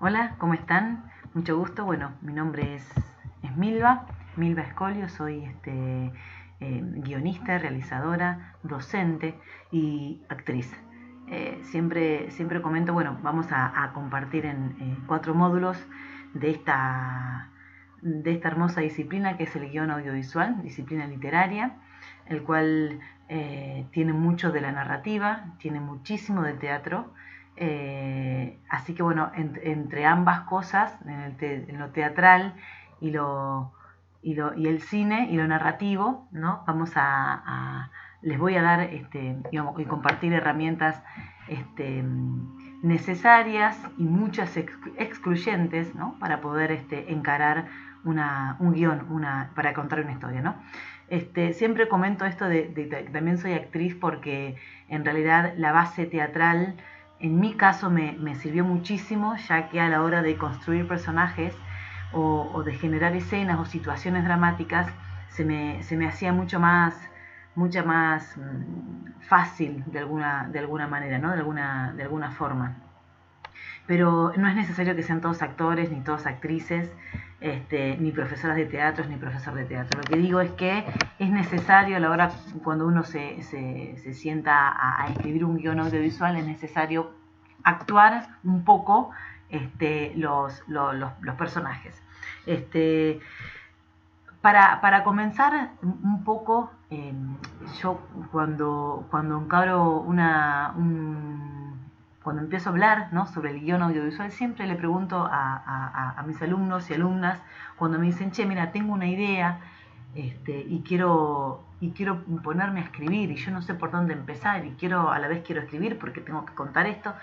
Hola, ¿cómo están? Mucho gusto. Bueno, mi nombre es Milva Escolio, soy guionista, realizadora, docente y actriz. Siempre comento, bueno, vamos a compartir en 4 módulos de esta hermosa disciplina que es el guión audiovisual, disciplina literaria, el cual tiene mucho de la narrativa, tiene muchísimo de teatro. Así que bueno, entre ambas cosas, en lo teatral y, y el cine y lo narrativo, ¿no? Les voy a dar digamos, y compartir herramientas necesarias y muchas excluyentes, ¿no? Para poder encarar un guión, para contar una historia, ¿no? Siempre comento esto de también soy actriz porque en realidad la base teatral en mi caso me sirvió muchísimo, ya que a la hora de construir personajes o de generar escenas o situaciones dramáticas se me hacía mucho más fácil de alguna manera, ¿no? De alguna forma. Pero no es necesario que sean todos actores ni todas actrices, ni profesoras de teatro ni profesor de teatro. Lo que digo es que es necesario a la hora, cuando uno se sienta escribir un guión audiovisual, es necesario actuar un poco los personajes. Para comenzar un poco, yo cuando encaro cuando empiezo a hablar, ¿no? Sobre el guión audiovisual, siempre le pregunto a mis alumnos y alumnas, cuando me dicen, che, mira, tengo una idea y quiero ponerme a escribir y yo no sé por dónde empezar y a la vez quiero escribir porque tengo que contar esto.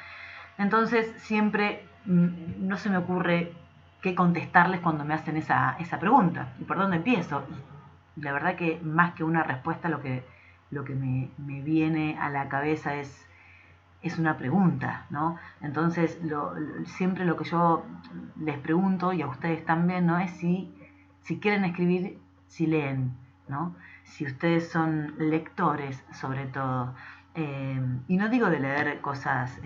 Entonces siempre no se me ocurre qué contestarles cuando me hacen esa pregunta. ¿Y por dónde empiezo? Y la verdad que más que una respuesta lo que me viene a la cabeza es una pregunta, ¿no? Entonces siempre lo que yo les pregunto, y a ustedes también, ¿no? Es si quieren escribir, si leen, ¿no? Si ustedes son lectores, sobre todo. Y no digo de leer cosas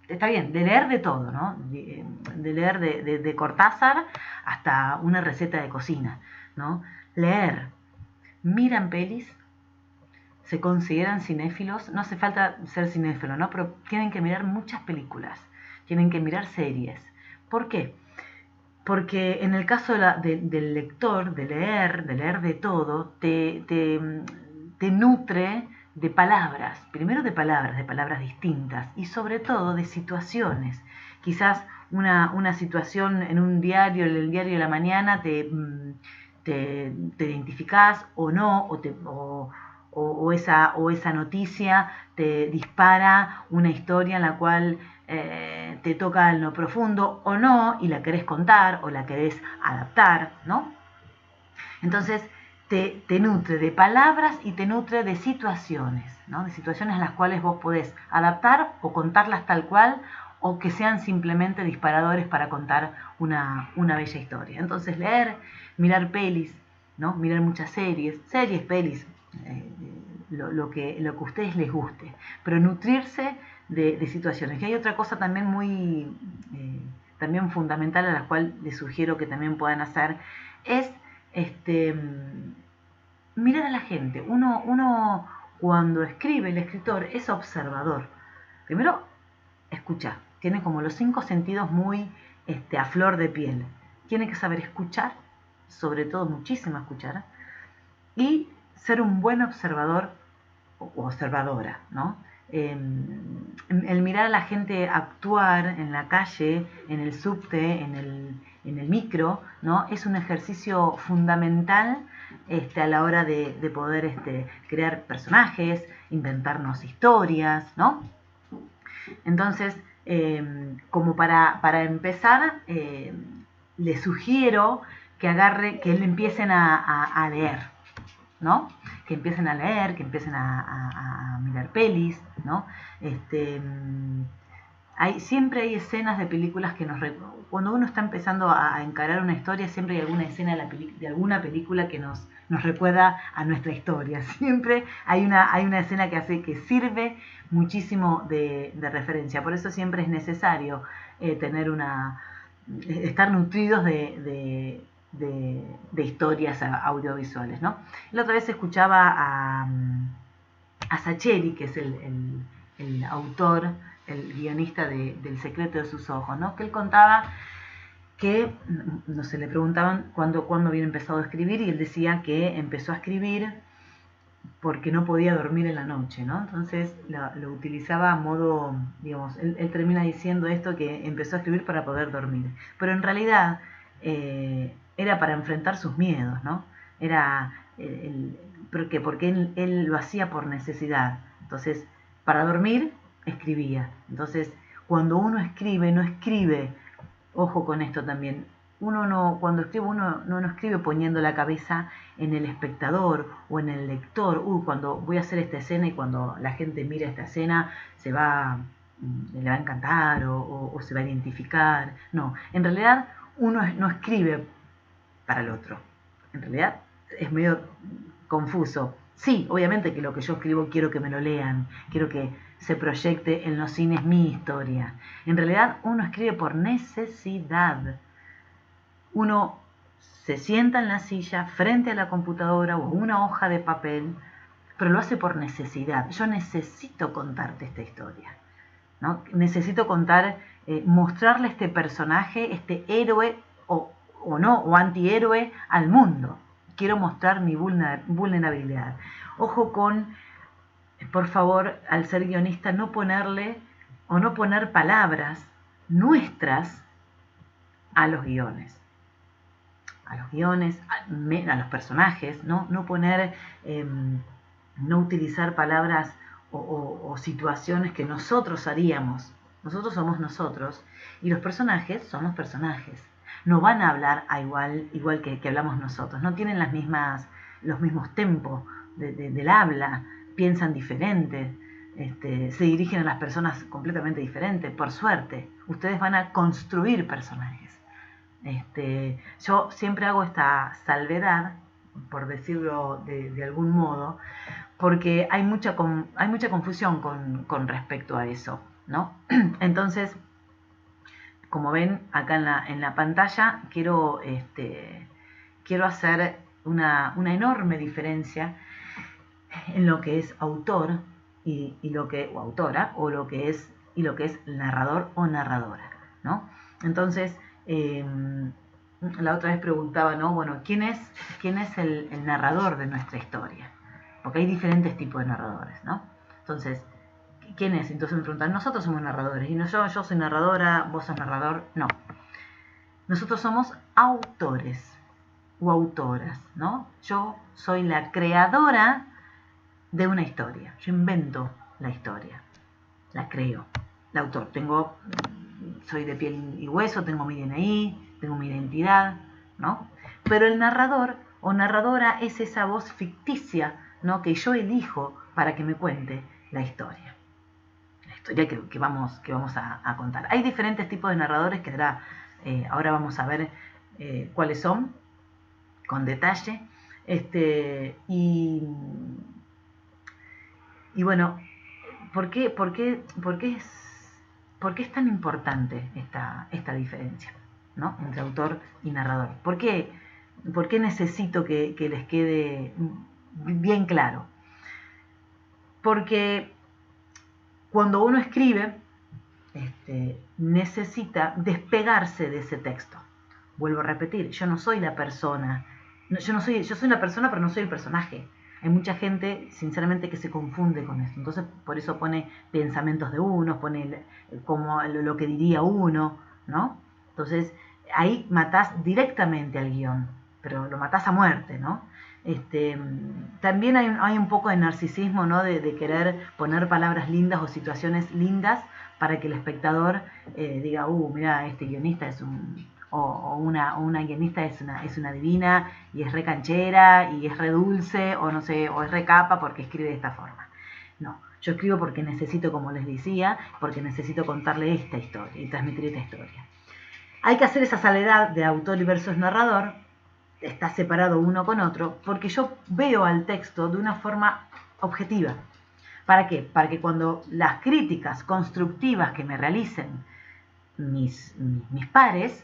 está bien, de leer de todo, ¿no? De leer de Cortázar hasta una receta de cocina, ¿no? Leer, miran pelis, se consideran cinéfilos, no hace falta ser cinéfilo, ¿no? Pero tienen que mirar muchas películas, tienen que mirar series. ¿Por qué? Porque en el caso del lector, de leer de todo, te nutre de palabras, primero de palabras distintas y sobre todo de situaciones. Quizás una situación en un diario, en el diario de la mañana, te identificás o no, o esa noticia te dispara una historia en la cual te toca en lo profundo o no, y la querés contar o la querés adaptar, ¿no? Entonces te nutre de palabras y te nutre de situaciones, ¿no? De situaciones en las cuales vos podés adaptar o contarlas tal cual o que sean simplemente disparadores para contar una bella historia. Entonces leer, mirar pelis, ¿no? Mirar muchas series, pelis, lo que a ustedes les guste, pero nutrirse de situaciones. Y hay otra cosa también también fundamental a la cual les sugiero que también puedan hacer, es mirar a la gente. Uno cuando escribe, el escritor es observador. Primero, escucha. Tiene como los 5 sentidos muy a flor de piel. Tiene que saber escuchar, sobre todo muchísimo escuchar, y ser un buen observador o observadora, ¿no? El mirar a la gente actuar en la calle, en el subte, en el micro, ¿no? Es un ejercicio fundamental a la hora de poder crear personajes, inventarnos historias, ¿no? Entonces, como para empezar, les sugiero que empiecen a leer, ¿no? Que empiecen a leer, que empiecen a mirar pelis, ¿no? Siempre hay escenas de películas que cuando uno está empezando a encarar una historia, siempre hay alguna escena de alguna película que nos recuerda a nuestra historia. Siempre hay una escena que sirve muchísimo de referencia. Por eso siempre es necesario estar nutridos de historias audiovisuales, ¿no? La otra vez escuchaba a Sacheri, que es el autor, el guionista del Secreto de sus ojos, ¿no? Que él contaba que, no sé, le preguntaban cuándo había empezado a escribir, y él decía que empezó a escribir porque no podía dormir en la noche, ¿no? Entonces lo utilizaba a modo, digamos, él termina diciendo esto, que empezó a escribir para poder dormir, pero en realidad era para enfrentar sus miedos, ¿no? Era porque él lo hacía por necesidad. Entonces, para dormir, escribía. Entonces, cuando uno escribe, no escribe, ojo con esto también, cuando escribe, uno no escribe poniendo la cabeza en el espectador o en el lector. Cuando voy a hacer esta escena y cuando la gente mira esta escena le va a encantar o se va a identificar. No, en realidad uno no escribe para el otro. En realidad es medio confuso. Sí, obviamente que lo que yo escribo quiero que me lo lean, quiero que se proyecte en los cines mi historia. En realidad uno escribe por necesidad. Uno se sienta en la silla frente a la computadora o una hoja de papel, pero lo hace por necesidad. Yo necesito contarte esta historia, ¿no? Necesito mostrarle este personaje, este héroe o antihéroe al mundo. Quiero mostrar mi vulnerabilidad. Ojo con, por favor, al ser guionista, no poner palabras nuestras a los guiones. A los personajes, no utilizar palabras o situaciones que nosotros haríamos. Nosotros somos nosotros y los personajes somos personajes. No van a hablar igual que hablamos nosotros, no tienen los mismos tempos del habla, piensan diferente, se dirigen a las personas completamente diferentes. Por suerte, ustedes van a construir personajes. Yo siempre hago esta salvedad, por decirlo de algún modo, porque hay mucha confusión con respecto a eso, ¿no? Entonces, como ven acá en la pantalla, quiero hacer una enorme diferencia en lo que es autor o autora, y lo que es narrador o narradora, ¿no? Entonces, la otra vez preguntaba, ¿no? Bueno, ¿quién es el narrador de nuestra historia? Porque hay diferentes tipos de narradores, ¿no? Entonces, ¿quién es? Entonces me preguntan, nosotros somos narradores, y no yo soy narradora, vos sos narrador. No, nosotros somos autores o autoras, ¿no? Yo soy la creadora de una historia. Yo invento la historia, la creo. El autor, soy de piel y hueso, tengo mi DNI, tengo mi identidad, ¿no? Pero el narrador o narradora es esa voz ficticia, ¿no? Que yo elijo para que me cuente la historia. La historia que vamos a contar. Hay diferentes tipos de narradores que ahora vamos a ver cuáles son con detalle. Y bueno, ¿por qué es tan importante esta diferencia, ¿no? Entre autor y narrador? ¿Por qué necesito que les quede bien claro? Porque cuando uno escribe, necesita despegarse de ese texto. Vuelvo a repetir, yo no soy la persona, yo soy la persona, pero no soy el personaje. Hay mucha gente, sinceramente, que se confunde con esto. Entonces, por eso pone pensamientos de uno, pone como lo que diría uno, ¿no? Entonces, ahí matás directamente al guión, pero lo matás a muerte, ¿no? También hay un poco de narcisismo, ¿no? De querer poner palabras lindas o situaciones lindas para que el espectador diga, mira, este guionista es una guionista es una divina y es re canchera y es re dulce o no sé, o es re capa porque escribe de esta forma. No, Yo escribo porque necesito, como les decía, porque necesito contarle esta historia y transmitir esta historia. Hay que hacer esa salvedad de autor versus narrador, está separado uno con otro, porque yo veo al texto de una forma objetiva. ¿Para qué? Para que cuando las críticas constructivas que me realicen mis pares,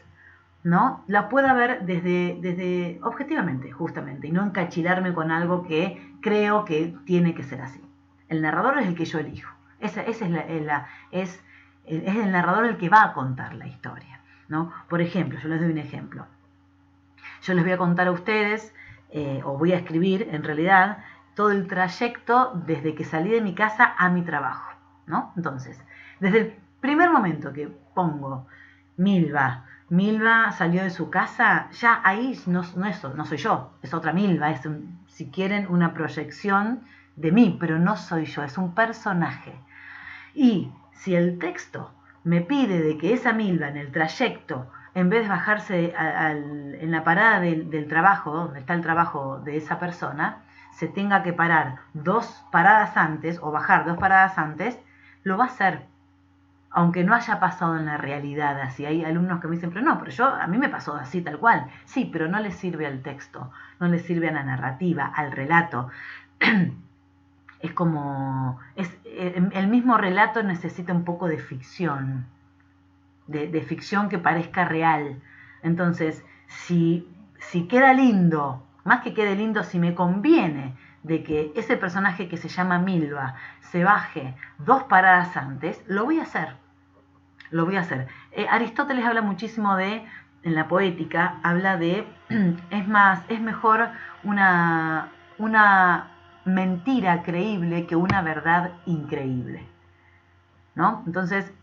¿no? La pueda ver desde objetivamente, justamente, y no encachilarme con algo que creo que tiene que ser así. El narrador es el que yo elijo. Es el narrador el que va a contar la historia, ¿no? Por ejemplo, yo les doy un ejemplo. Yo les voy a contar a ustedes, o voy a escribir, en realidad, todo el trayecto desde que salí de mi casa a mi trabajo, ¿no? Entonces, desde el primer momento que pongo Milva salió de su casa, ya ahí no soy yo, es otra Milva, es, si quieren, una proyección de mí, pero no soy yo, es un personaje. Y si el texto me pide de que esa Milva en el trayecto, en vez de bajarse en la parada del trabajo, donde está el trabajo de esa persona, se tenga que parar 2 paradas antes o bajar 2 paradas antes, lo va a hacer. Aunque no haya pasado en la realidad así. Hay alumnos que me dicen, pero no, pero a mí me pasó así tal cual. Sí, pero no le sirve al texto, no le sirve a la narrativa, al relato. Es como, el mismo relato necesita un poco de ficción, de ficción que parezca real. Entonces, si queda lindo, más que quede lindo, si me conviene de que ese personaje que se llama Milva se baje 2 paradas antes, lo voy a hacer. Lo voy a hacer. Aristóteles habla muchísimo en la poética, habla de, es mejor una mentira creíble que una verdad increíble, ¿no? Entonces,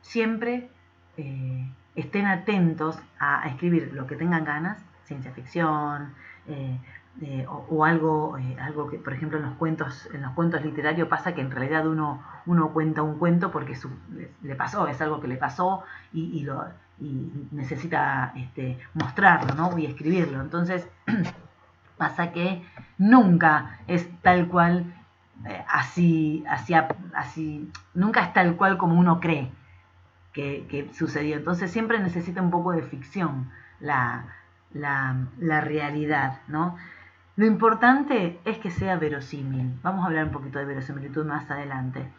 siempre estén atentos a escribir lo que tengan ganas, ciencia ficción, o algo que, por ejemplo, en los cuentos literarios pasa que en realidad uno cuenta un cuento porque le pasó, es algo que le pasó y necesita mostrarlo, ¿no? Y escribirlo. Entonces, pasa que nunca es tal cual, así, nunca es tal cual como uno cree que sucedió. Entonces siempre necesita un poco de ficción la realidad, ¿no? Lo importante es que sea verosímil. Vamos a hablar un poquito de verosimilitud más adelante.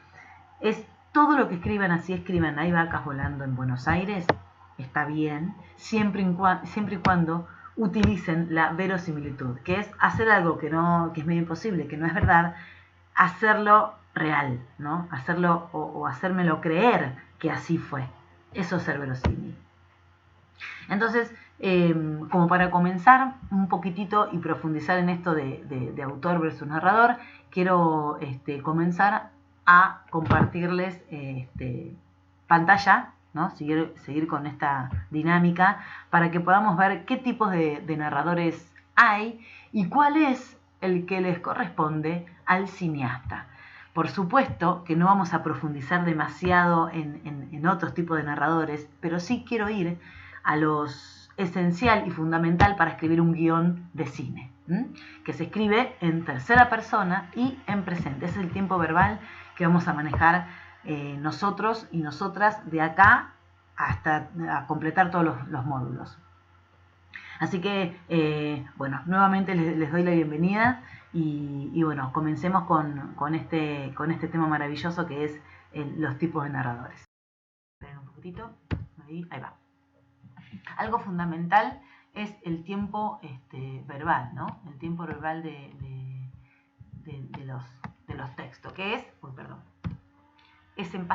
Es todo lo que escriban, así escriban, hay vacas volando en Buenos Aires, está bien, siempre y cuando utilicen la verosimilitud, que es hacer algo que es medio imposible, que no es verdad, hacerlo real, ¿no? Hacerlo o hacérmelo creer que así fue. Eso es ser verosímil. Entonces, como para comenzar un poquitito y profundizar en esto de autor versus narrador, quiero comenzar a compartirles pantalla, ¿no? Seguir con esta dinámica para que podamos ver qué tipos de narradores hay y cuál es el que les corresponde al cineasta. Por supuesto que no vamos a profundizar demasiado en otros tipos de narradores, pero sí quiero ir a los esencial y fundamental para escribir un guión de cine, que se escribe en tercera persona y en presente. Ese es el tiempo verbal que vamos a manejar nosotros y nosotras de acá hasta completar todos los módulos. Así que, bueno, nuevamente les doy la bienvenida y bueno, comencemos con este tema maravilloso que es los tipos de narradores. Un poquitito, ahí va. Algo fundamental es el tiempo verbal, ¿no? El tiempo verbal de los textos, que es, es en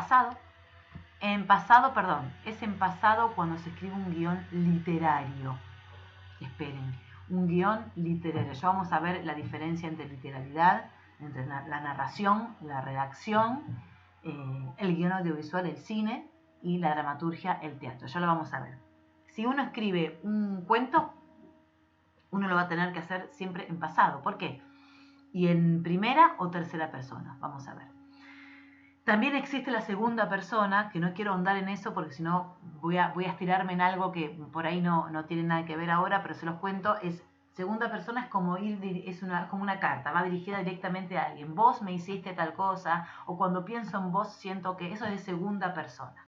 pasado cuando se escribe un guión literario. Esperen, un guión literario. Ya vamos a ver la diferencia entre literalidad, entre la narración, la redacción, el guión audiovisual, el cine, y la dramaturgia, el teatro. Ya lo vamos a ver. Si uno escribe un cuento, uno lo va a tener que hacer siempre en pasado. ¿Por qué? Y en primera o tercera persona. Vamos a ver. También existe la segunda persona, que no quiero ahondar en eso porque si no voy a estirarme en algo que por ahí no tiene nada que ver ahora, pero se los cuento. Es Segunda persona es como como una carta, va dirigida directamente a alguien. Vos me hiciste tal cosa, o cuando pienso en vos siento que eso es de segunda persona.